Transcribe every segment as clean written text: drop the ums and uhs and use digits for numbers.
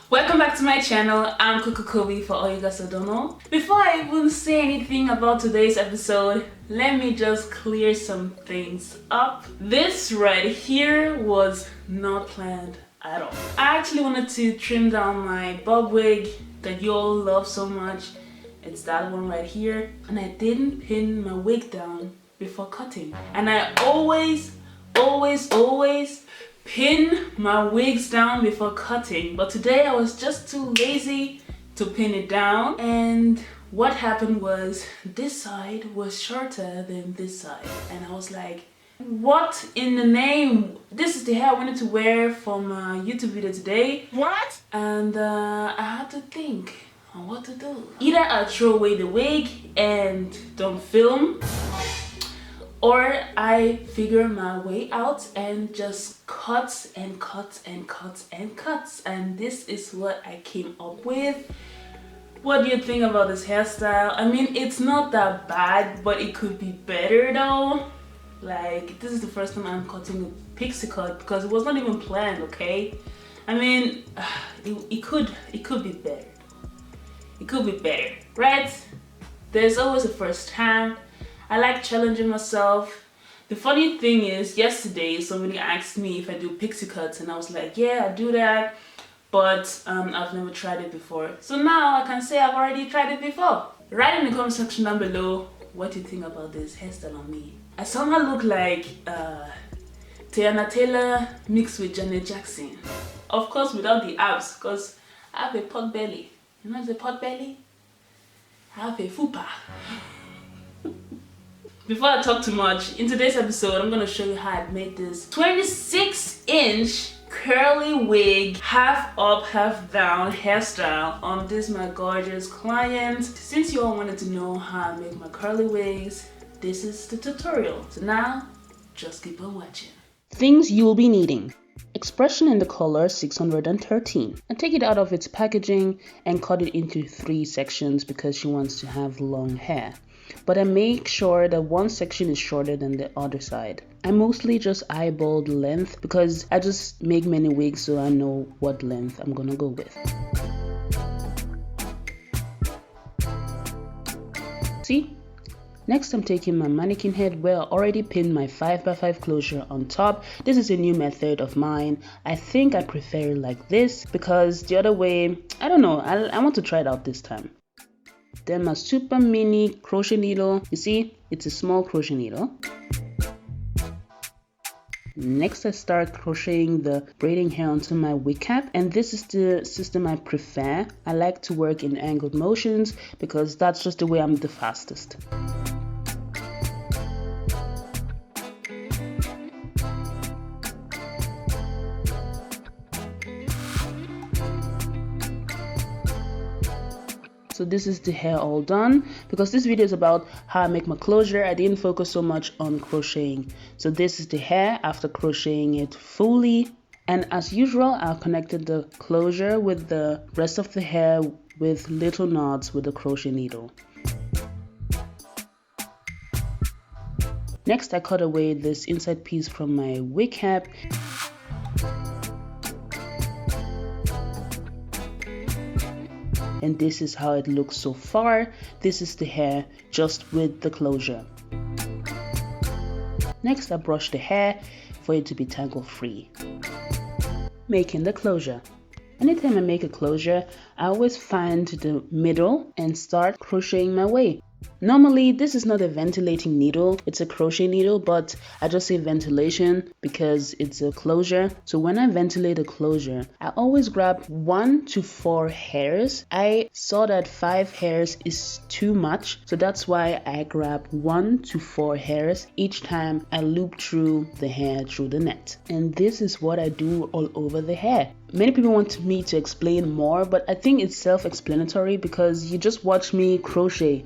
Welcome back to my channel. I'm CoCo Covie for all you guys who don't know. Before I even say anything about today's episode, let me just clear some things up. This right here was not planned at all. I actually wanted to trim down my bob wig that you all love so much. It's that one right here. And I didn't pin my wig down before cutting. And I always pin my wigs down before cutting, but today I was just too lazy to pin it down, and what happened was this side was shorter than this side, and I was like, what in the name? This is the hair I wanted to wear for my YouTube video today. What? And I had to think on what to do. Either I throw away the wig and don't film, or I figure my way out and just cuts and cuts and cuts and cuts. And this is what I came up with. What do you think about this hairstyle? I mean, it's not that bad, but it could be better though. Like, this is the first time I'm cutting a pixie cut because it was not even planned, okay? I mean, it could be better. It could be better, right? There's always a first time. I like challenging myself. The funny thing is, yesterday somebody asked me if I do pixie cuts, and I was like, yeah, I do that, but I've never tried it before. So now I can say I've already tried it before. Write in the comment section down below what you think about this hairstyle on me. I somehow look like Tiana Taylor mixed with Janet Jackson. Of course without the abs, because I have a pot belly. You know the pot belly? I have a fupa. Before I talk too much, in today's episode, I'm going to show you how I made this 26-inch curly wig, half up, half down hairstyle on this my gorgeous client. Since you all wanted to know how I make my curly wigs, this is the tutorial. So now, just keep on watching. Things you will be needing. Expression in the color 613. And take it out of its packaging and cut it into 3 sections because she wants to have long hair. But I make sure that one section is shorter than the other side. I mostly just eyeball the length because I just make many wigs, so I know what length I'm gonna go with. See? Next, I'm taking my mannequin head where I already pinned my 5x5 closure on top. This is a new method of mine. I think I prefer it like this because the other way, I don't know, I want to try it out this time. Then my super mini crochet needle. You see, it's a small crochet needle. Next, I start crocheting the braiding hair onto my wig cap, and this is the system I prefer. I like to work in angled motions because that's just the way I'm the fastest. So this is the hair all done. Because this video is about how I make my closure, I didn't focus so much on crocheting. So this is the hair after crocheting it fully. And as usual, I've connected the closure with the rest of the hair with little knots with the crochet needle. Next, I cut away this inside piece from my wig cap. And this is how it looks so far. This is the hair just with the closure. Next, I brush the hair for it to be tangle free. Making the closure. Anytime I make a closure, I always find the middle and start crocheting my way. Normally, this is not a ventilating needle, it's a crochet needle, but I just say ventilation because it's a closure. So when I ventilate a closure, I always grab 1 to 4 hairs. I saw that 5 hairs is too much, so that's why I grab 1 to 4 hairs each time I loop through the hair through the net. And this is what I do all over the hair. Many people want me to explain more, but I think it's self-explanatory because you just watch me crochet.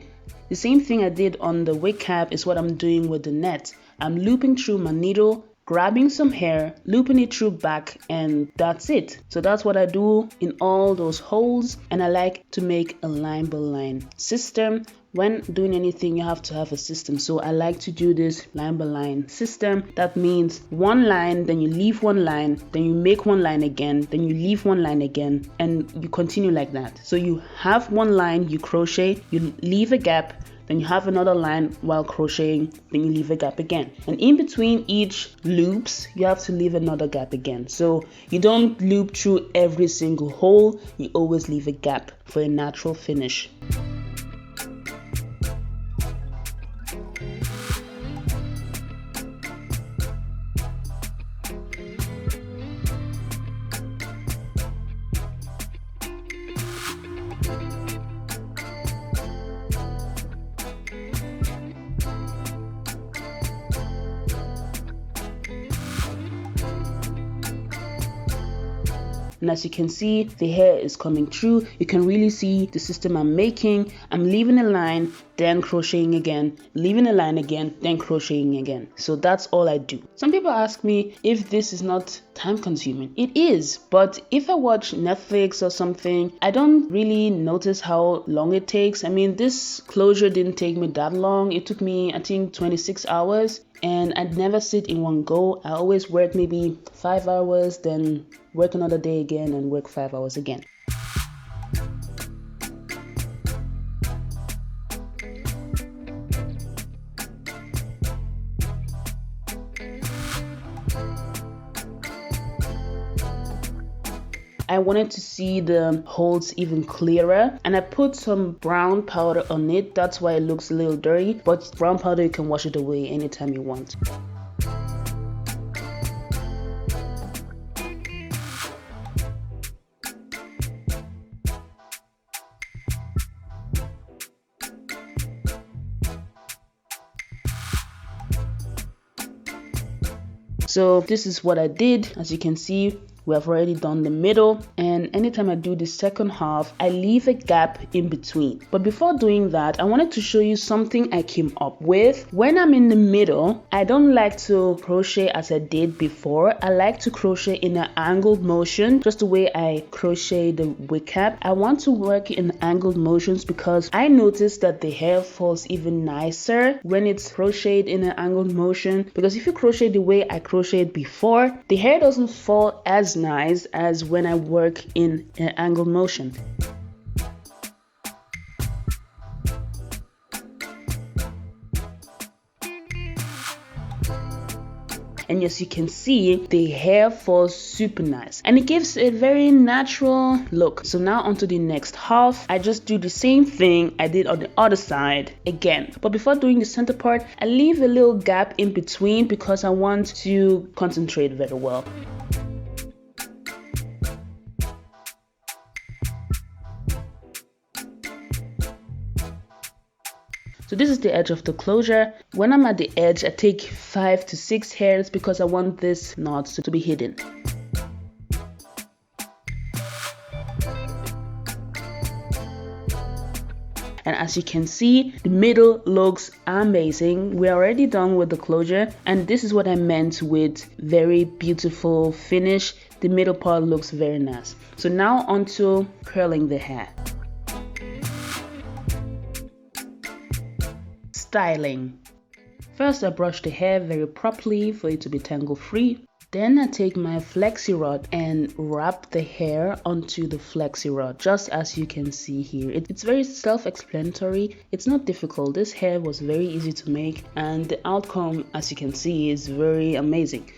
The same thing I did on the wig cap is what I'm doing with the net. I'm looping through my needle, grabbing some hair, looping it through back, and that's it. So that's what I do in all those holes, and I like to make a line by line system. When doing anything, you have to have a system. So I like to do this line by line system. That means one line, then you leave one line, then you make one line again, then you leave one line again, and you continue like that. So you have one line, you crochet, you leave a gap, then you have another line while crocheting, then you leave a gap again. And in between each loops, you have to leave another gap again. So you don't loop through every single hole, you always leave a gap for a natural finish. And as you can see, the hair is coming through. You can really see the system I'm making. I'm leaving a line, then crocheting again, leaving a line again, then crocheting again. So that's all I do. Some people ask me if this is not time consuming. It is, but if I watch Netflix or something, I don't really notice how long it takes. I mean, this closure didn't take me that long. It took me, I think, 26 hours. And I'd never sit in one go. I always work maybe 5 hours, then work another day again and work 5 hours again. I wanted to see the holes even clearer, and I put some brown powder on it. That's why it looks a little dirty, but brown powder, you can wash it away anytime you want. So this is what I did. As you can see, we have already done the middle, and anytime I do the second half, I leave a gap in between. But before doing that, I wanted to show you something I came up with. When I'm in the middle, I don't like to crochet as I did before. I like to crochet in an angled motion, just the way I crochet the wig cap. I want to work in angled motions because I noticed that the hair falls even nicer when it's crocheted in an angled motion. Because if you crochet the way I crocheted before, the hair doesn't fall as nice as when I work in an angled motion. And as you can see, the hair falls super nice and it gives a very natural look. So now onto the next half, I just do the same thing I did on the other side again. But before doing the center part, I leave a little gap in between because I want to concentrate very well. So this is the edge of the closure. When I'm at the edge, I take 5 to 6 hairs because I want this knot to be hidden. And as you can see, the middle looks amazing. We're already done with the closure, and this is what I meant with very beautiful finish. The middle part looks very nice. So now onto curling the hair. Styling. First, I brush the hair very properly for it to be tangle free. Then I take my flexi rod and wrap the hair onto the flexi rod, just as you can see here. It's very self-explanatory. It's not difficult. This hair was very easy to make, and the outcome, as you can see, is very amazing.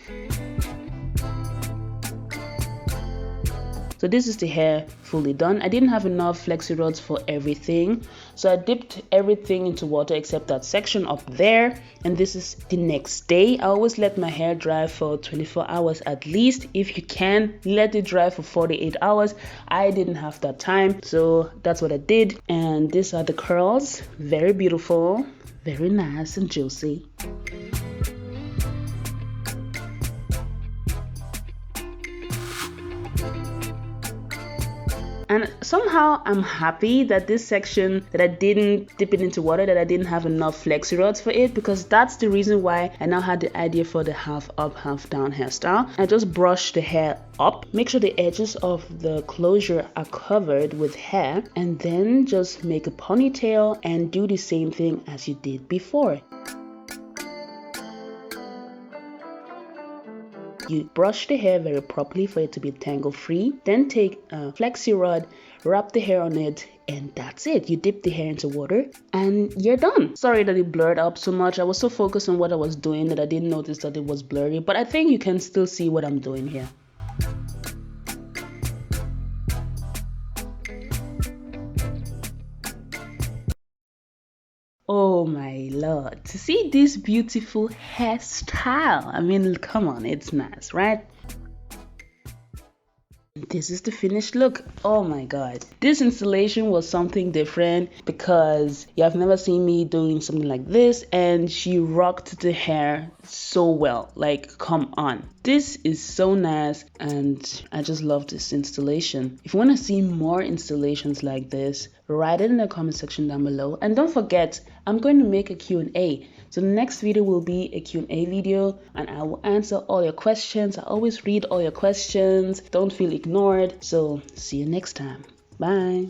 So this is the hair fully done. I didn't have enough flexi rods for everything, so I dipped everything into water except that section up there. And this is the next day. I always let my hair dry for 24 hours at least. If you can, let it dry for 48 hours. I didn't have that time, so that's what I did. And these are the curls. Very beautiful, very nice and juicy. And somehow I'm happy that this section that I didn't dip it into water, that I didn't have enough flexi rods for it, because that's the reason why I now had the idea for the half up, half down hairstyle. I just brush the hair up, make sure the edges of the closure are covered with hair, and then just make a ponytail and do the same thing as you did before. You brush the hair very properly for it to be tangle free. Then take a flexi rod, wrap the hair on it, and that's it. You dip the hair into water and you're done. Sorry that it blurred up so much. I was so focused on what I was doing that I didn't notice that it was blurry, but I think you can still see what I'm doing here. Oh my lord, to see this beautiful hairstyle. I mean, come on, it's nice, right? This is the finished look. Oh my god, this installation was something different because you have never seen me doing something like this, and she rocked the hair so well. Like, come on, this is so nice, and I just love this installation. If you want to see more installations like this, write it in the comment section down below, and don't forget, I'm going to make a Q&A. So the next video will be a Q&A video, and I will answer all your questions. I always read all your questions. Don't feel ignored. So see you next time. Bye.